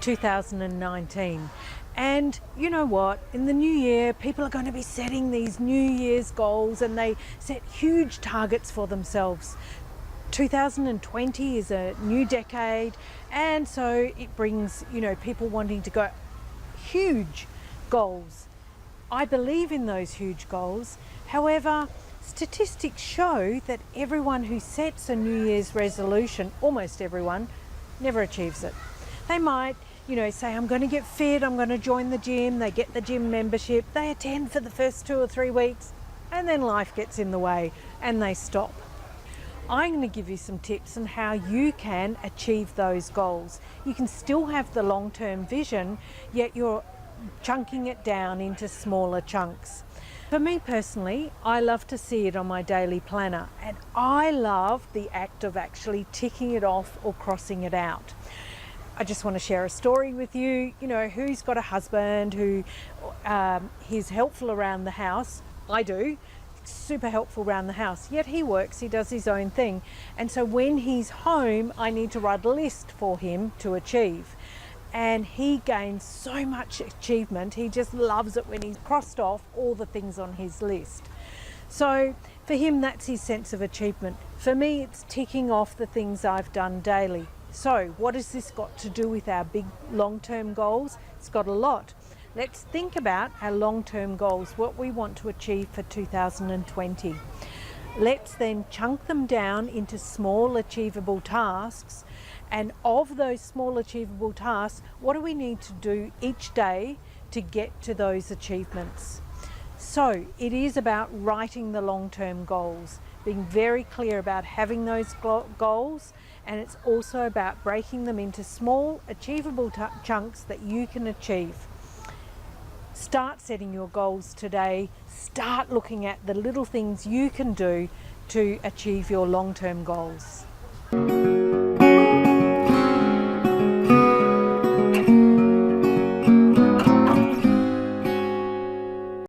2019. And you know what? In the new year, people are going to be setting these New Year's goals, and they set huge targets for themselves. 2020 is a new decade, and so it brings, people wanting to go huge goals. I believe in those huge goals. However, statistics show that everyone who sets a New Year's resolution, almost everyone, never achieves it. They might, say, I'm going to get fit, I'm going to join the gym, they get the gym membership, they attend for the first 2 or 3 weeks, and then life gets in the way and they stop. I'm going to give you some tips on how you can achieve those goals. You can still have the long-term vision, yet you're chunking it down into smaller chunks. For me personally, I love to see it on my daily planner, and I love the act of actually ticking it off or crossing it out. I just want to share a story with you, who's got a husband who he's helpful around the house. I do. Super helpful around the house, yet he works, he does his own thing, and so when he's home I need to write a list for him to achieve, and he gains so much achievement. He just loves it when he's crossed off all the things on his list. So for him, that's his sense of achievement. For me, it's ticking off the things I've done daily. So what has this got to do with our big long-term goals? It's got a lot. Let's think about our long-term goals, what we want to achieve for 2020. Let's then chunk them down into small achievable tasks, and of those small achievable tasks, what do we need to do each day to get to those achievements? So it is about writing the long-term goals, being very clear about having those goals, and it's also about breaking them into small achievable chunks that you can achieve. Start setting your goals today. Start looking at the little things you can do to achieve your long-term goals.